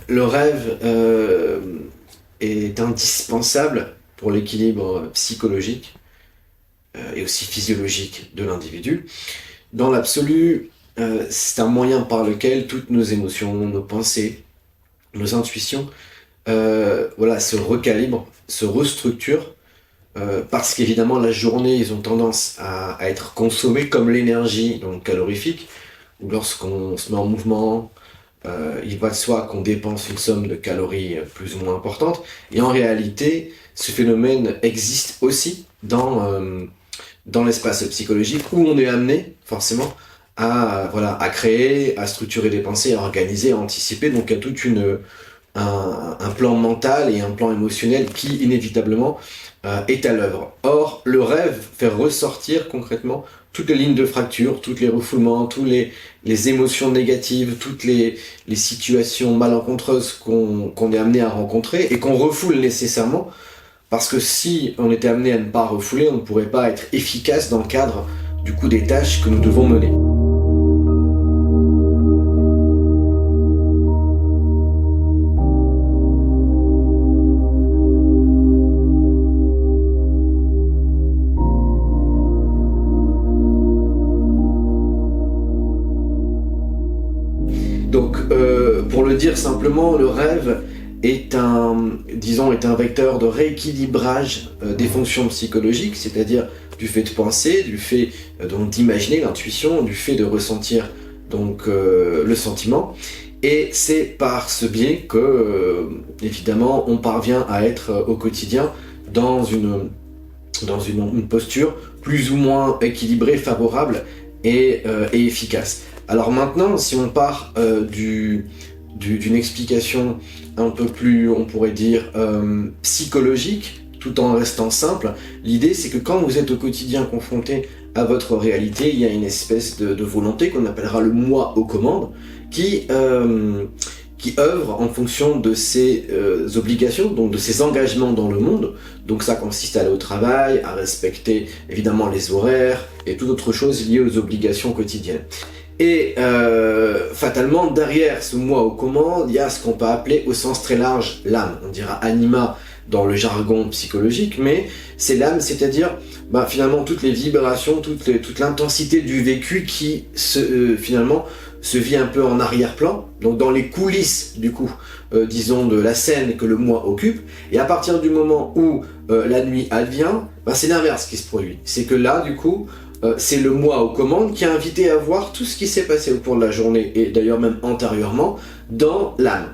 le rêve est indispensable pour l'équilibre psychologique et aussi physiologique de l'individu. Dans l'absolu, c'est un moyen par lequel toutes nos émotions, nos pensées, nos intuitions se recalibrent, se restructurent, parce qu'évidemment la journée, ils ont tendance à être consommés comme l'énergie donc calorifique, ou lorsqu'on se met en mouvement, il va de soi qu'on dépense une somme de calories plus ou moins importante, et en réalité, ce phénomène existe aussi dans l'espace psychologique, où on est amené forcément à créer, à structurer des pensées, à organiser, à anticiper, donc à toute un plan mental et un plan émotionnel qui inévitablement est à l'œuvre. Or, le rêve fait ressortir concrètement toutes les lignes de fracture, tous les refoulements, toutes les émotions négatives, toutes les situations malencontreuses qu'on est amené à rencontrer et qu'on refoule nécessairement, parce que si on était amené à ne pas refouler, on ne pourrait pas être efficace dans le cadre du coup des tâches que nous devons mener. Donc, pour le dire simplement, le rêve est un vecteur de rééquilibrage des fonctions psychologiques, c'est-à-dire du fait de penser, du fait d'imaginer l'intuition, du fait de ressentir le sentiment. Et c'est par ce biais que, évidemment, on parvient à être au quotidien dans une posture plus ou moins équilibrée, favorable et efficace. Alors maintenant, si on part d'une explication un peu plus, on pourrait dire, psychologique, tout en restant simple, l'idée c'est que quand vous êtes au quotidien confronté à votre réalité, il y a une espèce de volonté qu'on appellera le moi aux commandes, qui œuvre en fonction de ses obligations, donc de ses engagements dans le monde. Donc ça consiste à aller au travail, à respecter évidemment les horaires et toute autre chose liée aux obligations quotidiennes. Et fatalement, derrière ce moi aux commandes, il y a ce qu'on peut appeler au sens très large l'âme. On dira anima dans le jargon psychologique, mais c'est l'âme, c'est-à-dire finalement toutes les vibrations, toute l'intensité du vécu qui finalement se vit un peu en arrière-plan, donc dans les coulisses du coup, disons de la scène que le moi occupe. Et à partir du moment où la nuit advient, c'est l'inverse qui se produit. C'est que là, du coup, c'est le moi aux commandes qui est invité à voir tout ce qui s'est passé au cours de la journée, et d'ailleurs même antérieurement, dans l'âme.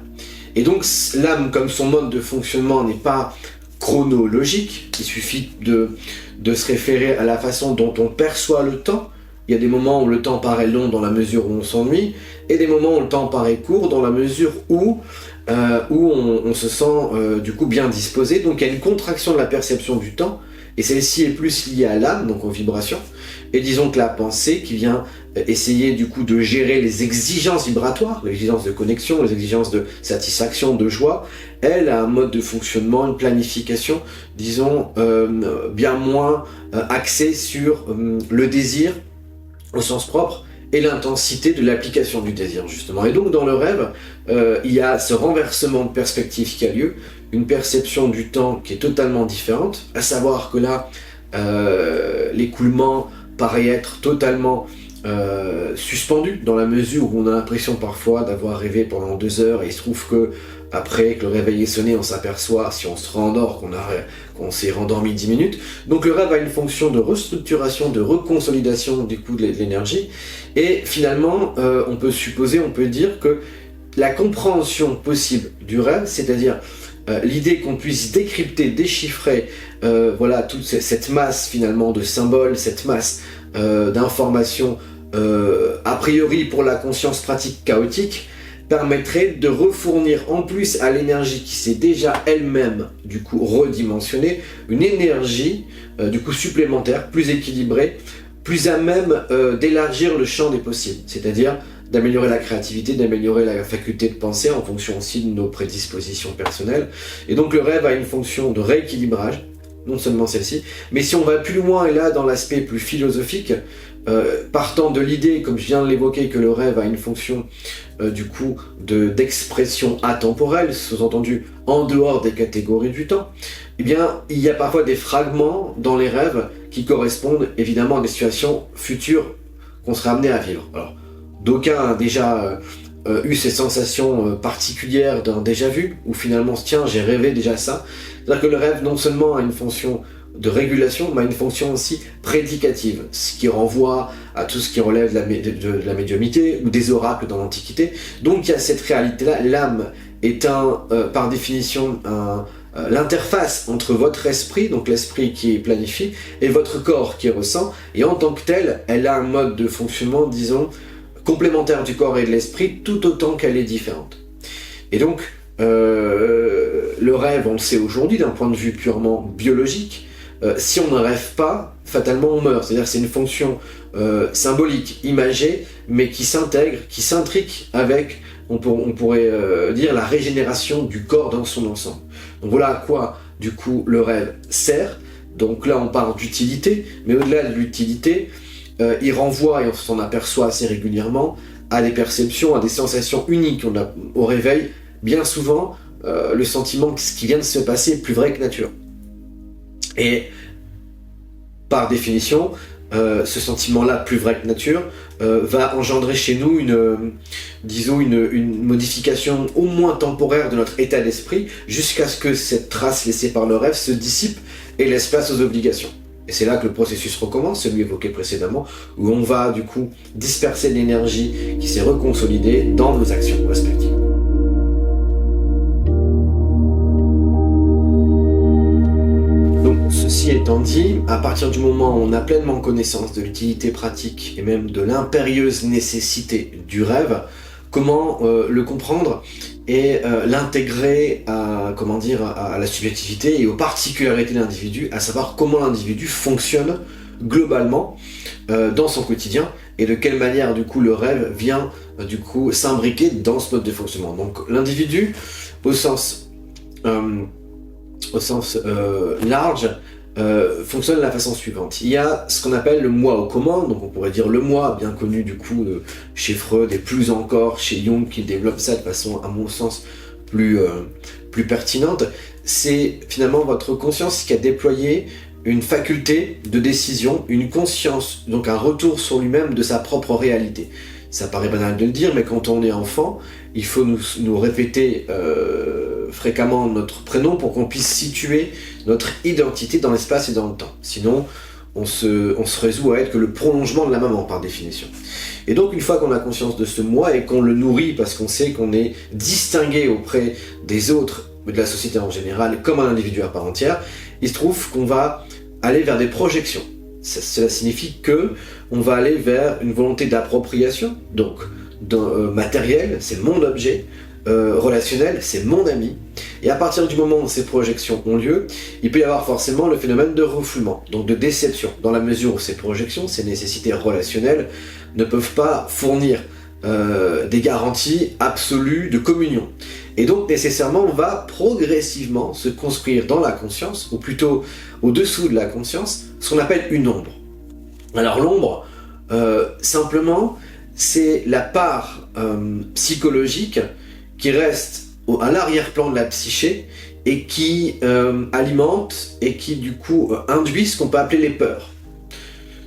Et donc l'âme, comme son mode de fonctionnement n'est pas chronologique, il suffit de se référer à la façon dont on perçoit le temps. Il y a des moments où le temps paraît long dans la mesure où on s'ennuie, et des moments où le temps paraît court dans la mesure où on se sent du coup bien disposé. Donc il y a une contraction de la perception du temps, et celle-ci est plus liée à l'âme, donc aux vibrations. Et disons que la pensée qui vient essayer du coup de gérer les exigences vibratoires, les exigences de connexion, les exigences de satisfaction, de joie, elle a un mode de fonctionnement, une planification, disons, bien moins axée sur le désir au sens propre et l'intensité de l'application du désir, justement. Et donc dans le rêve, il y a ce renversement de perspective qui a lieu, une perception du temps qui est totalement différente, à savoir que là, l'écoulement paraît être totalement suspendu, dans la mesure où on a l'impression parfois d'avoir rêvé pendant 2 heures, et il se trouve que après que le réveil est sonné, on s'aperçoit, si on se rendort, qu'on s'est rendormi 10 minutes. Donc le rêve a une fonction de restructuration, de reconsolidation du coup de l'énergie, et finalement on peut dire que la compréhension possible du rêve, c'est-à-dire l'idée qu'on puisse décrypter, déchiffrer toute cette masse finalement de symboles, cette masse d'informations a priori pour la conscience pratique chaotique, permettrait de refournir en plus à l'énergie qui s'est déjà elle-même du coup redimensionnée, une énergie du coup supplémentaire, plus équilibrée, plus à même d'élargir le champ des possibles, c'est-à-dire d'améliorer la créativité, d'améliorer la faculté de penser en fonction aussi de nos prédispositions personnelles. Et donc le rêve a une fonction de rééquilibrage, non seulement celle-ci, mais si on va plus loin, et là dans l'aspect plus philosophique, partant de l'idée, comme je viens de l'évoquer, que le rêve a une fonction du coup d'expression atemporelle, sous-entendu en dehors des catégories du temps, eh bien il y a parfois des fragments dans les rêves qui correspondent évidemment à des situations futures qu'on sera amené à vivre. Alors, d'aucuns ont déjà eu ces sensations particulières d'un déjà-vu, où finalement, tiens, j'ai rêvé déjà ça. C'est-à-dire que le rêve non seulement a une fonction de régulation, mais a une fonction aussi prédicative, ce qui renvoie à tout ce qui relève de la médiumnité ou des oracles dans l'Antiquité. Donc il y a cette réalité-là. L'âme est par définition l'interface entre votre esprit, donc l'esprit qui planifie, et votre corps qui ressent, et en tant que tel, elle a un mode de fonctionnement, disons, complémentaire du corps et de l'esprit, tout autant qu'elle est différente. Et donc, le rêve, on le sait aujourd'hui, d'un point de vue purement biologique, si on ne rêve pas, fatalement on meurt. C'est-à-dire que c'est une fonction symbolique, imagée, mais qui s'intègre, qui s'intrique avec, on pourrait dire, la régénération du corps dans son ensemble. Donc voilà à quoi, du coup, le rêve sert. Donc là, on parle d'utilité, mais au-delà de l'utilité, il renvoie, et on s'en aperçoit assez régulièrement, à des perceptions, à des sensations uniques. On a, au réveil, bien souvent, le sentiment que ce qui vient de se passer est plus vrai que nature. Et par définition, ce sentiment-là, plus vrai que nature, va engendrer chez nous une modification au moins temporaire de notre état d'esprit, jusqu'à ce que cette trace laissée par le rêve se dissipe et laisse place aux obligations. Et c'est là que le processus recommence, celui évoqué précédemment, où on va du coup disperser l'énergie qui s'est reconsolidée dans nos actions respectives. Ceci étant dit, à partir du moment où on a pleinement connaissance de l'utilité pratique et même de l'impérieuse nécessité du rêve, comment le comprendre et l'intégrer à la subjectivité et aux particularités de l'individu, à savoir comment l'individu fonctionne globalement dans son quotidien et de quelle manière du coup le rêve vient du coup s'imbriquer dans ce mode de fonctionnement. Donc l'individu au sens large fonctionne de la façon suivante. Il y a ce qu'on appelle le moi aux commandes, donc on pourrait dire le moi, bien connu du coup chez Freud et plus encore chez Jung qui développe ça de façon à mon sens plus pertinente. C'est finalement votre conscience qui a déployé une faculté de décision, une conscience, donc un retour sur lui-même de sa propre réalité. Ça paraît banal de le dire, mais quand on est enfant, il faut nous répéter fréquemment notre prénom pour qu'on puisse situer notre identité dans l'espace et dans le temps. Sinon, on se résout à être que le prolongement de la maman, par définition. Et donc, une fois qu'on a conscience de ce moi et qu'on le nourrit parce qu'on sait qu'on est distingué auprès des autres, de la société en général, comme un individu à part entière, il se trouve qu'on va aller vers des projections. Cela signifie que on va aller vers une volonté d'appropriation, donc matériel, c'est mon objet, relationnel, c'est mon ami, et à partir du moment où ces projections ont lieu, il peut y avoir forcément le phénomène de refoulement, donc de déception, dans la mesure où ces projections, ces nécessités relationnelles, ne peuvent pas fournir des garanties absolues de communion. Et donc nécessairement on va progressivement se construire dans la conscience, ou plutôt au-dessous de la conscience, ce qu'on appelle une ombre. Alors l'ombre, simplement, c'est la part psychologique qui reste à l'arrière-plan de la psyché et qui alimente et qui du coup induit ce qu'on peut appeler les peurs.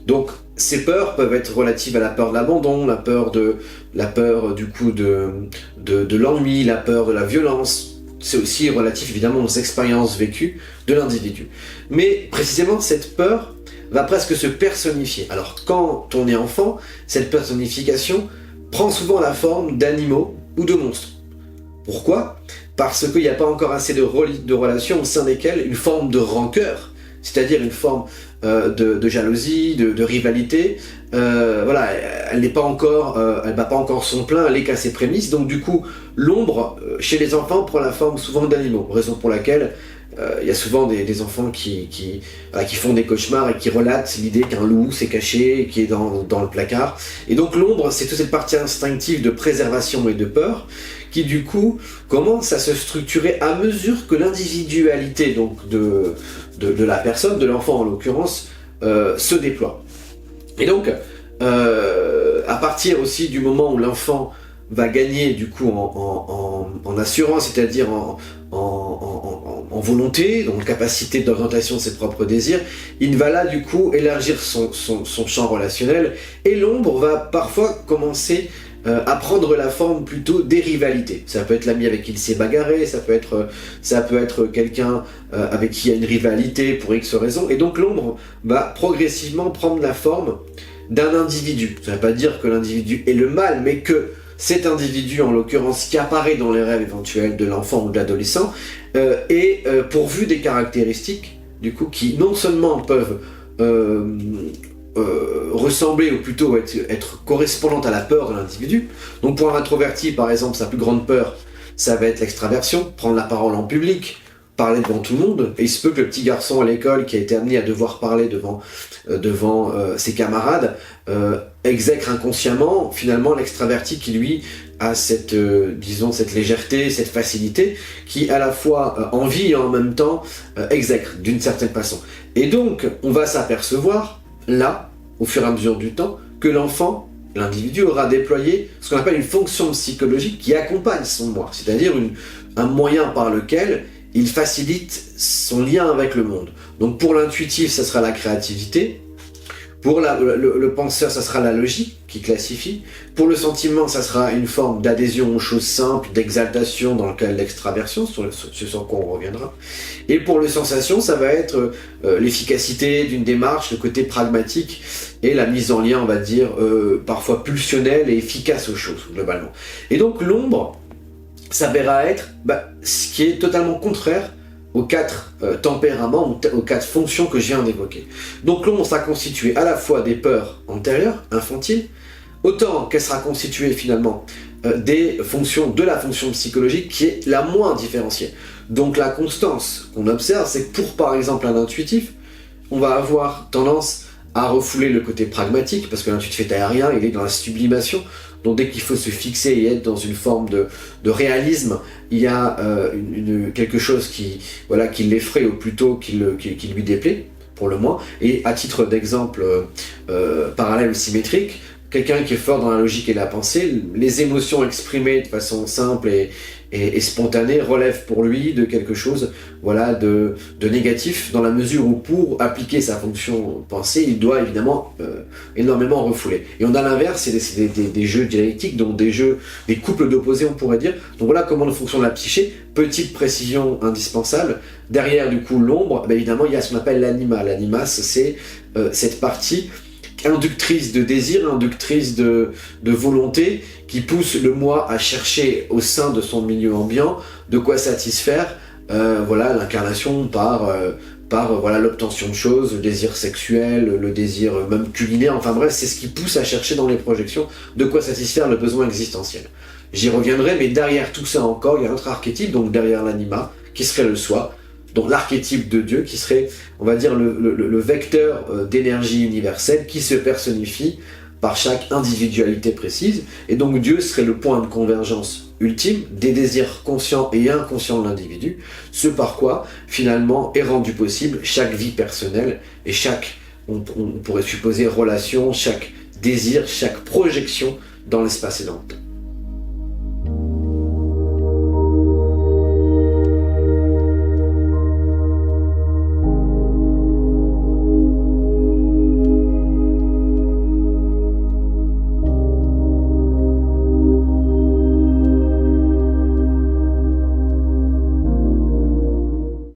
Donc ces peurs peuvent être relatives à la peur de l'abandon, la peur du coup de l'ennui, la peur de la violence. C'est aussi relatif évidemment aux expériences vécues de l'individu. Mais précisément cette peur va presque se personnifier. Alors quand on est enfant, cette personnification prend souvent la forme d'animaux ou de monstres. Pourquoi ? Parce qu'il n'y a pas encore assez de relations au sein desquelles une forme de rancœur, c'est-à-dire une forme de jalousie, de rivalité, voilà, elle n'est pas encore, elle bat pas encore son plein, elle est qu'à ses prémices. Donc du coup, l'ombre chez les enfants prend la forme souvent d'animaux, raison pour laquelle il y a souvent des enfants qui font des cauchemars et qui relatent l'idée qu'un loup s'est caché, qui est dans le placard. Et donc l'ombre, c'est toute cette partie instinctive de préservation et de peur qui du coup commence à se structurer à mesure que l'individualité donc de la personne, de l'enfant en l'occurrence, se déploie. Et donc à partir aussi du moment où l'enfant va gagner du coup en assurance, c'est-à-dire en volonté, donc capacité d'orientation de ses propres désirs, il va là du coup élargir son champ relationnel, et l'ombre va parfois commencer à prendre la forme plutôt des rivalités. Ça peut être l'ami avec qui il s'est bagarré, ça peut être quelqu'un avec qui il y a une rivalité pour X raisons, et donc l'ombre va progressivement prendre la forme d'un individu. Ça ne veut pas dire que l'individu est le mal, mais que cet individu, en l'occurrence, qui apparaît dans les rêves éventuels de l'enfant ou de l'adolescent, est pourvu des caractéristiques, du coup, qui non seulement peuvent ressembler, ou plutôt être correspondantes à la peur de l'individu. Donc pour un introverti, par exemple, sa plus grande peur, ça va être l'extraversion, prendre la parole en public, parler devant tout le monde. Et il se peut que le petit garçon à l'école qui a été amené à devoir parler devant ses camarades exècre inconsciemment finalement l'extraverti qui lui a cette légèreté, cette facilité, qui à la fois envie et en même temps exècre d'une certaine façon. Et donc on va s'apercevoir là, au fur et à mesure du temps, que l'enfant, l'individu, aura déployé ce qu'on appelle une fonction psychologique qui accompagne son moi, c'est-à-dire un moyen par lequel il facilite son lien avec le monde. Donc pour l'intuitif, ça sera la créativité. Pour le penseur, ça sera la logique qui classifie. Pour le sentiment, ça sera une forme d'adhésion aux choses simples, d'exaltation dans le cas de l'extraversion, sur quoi on reviendra. Et pour les sensations, ça va être l'efficacité d'une démarche, le côté pragmatique et la mise en lien, on va dire, parfois pulsionnelle et efficace aux choses, globalement. Et donc l'ombre s'avérera être ce qui est totalement contraire aux 4 tempéraments, aux 4 fonctions que je viens d'évoquer. Donc l'ombre sera constituée à la fois des peurs antérieures, infantiles, autant qu'elle sera constituée finalement de la fonction psychologique qui est la moins différenciée. Donc la constance qu'on observe, c'est que pour par exemple un intuitif, on va avoir tendance à refouler le côté pragmatique, parce que l'intuitif est aérien, il est dans la sublimation. Donc dès qu'il faut se fixer et être dans une forme de réalisme, il y a quelque chose qui l'effraie, ou plutôt qui lui déplaît, pour le moins. Et à titre d'exemple parallèle ou symétrique, quelqu'un qui est fort dans la logique et la pensée, les émotions exprimées de façon simple et spontanée relèvent pour lui de quelque chose de négatif, dans la mesure où pour appliquer sa fonction pensée, il doit évidemment énormément refouler. Et on a l'inverse, c'est des jeux dialectiques, donc des couples d'opposés, on pourrait dire. Donc voilà comment fonctionne la psyché. Petite précision indispensable, derrière du coup l'ombre, évidemment il y a ce qu'on appelle l'anima. L'anima, c'est cette partie inductrice de désir, inductrice de volonté, qui pousse le moi à chercher au sein de son milieu ambiant de quoi satisfaire l'incarnation par l'obtention de choses, le désir sexuel, le désir même culinaire, enfin bref, c'est ce qui pousse à chercher dans les projections de quoi satisfaire le besoin existentiel. J'y reviendrai, mais derrière tout ça encore, il y a un autre archétype, donc derrière l'anima, qui serait le soi, donc l'archétype de Dieu, qui serait, on va dire, le vecteur d'énergie universelle qui se personnifie par chaque individualité précise. Et donc Dieu serait le point de convergence ultime des désirs conscients et inconscients de l'individu, ce par quoi, finalement, est rendu possible chaque vie personnelle et on pourrait supposer, relation, chaque désir, chaque projection dans l'espace et dans le temps.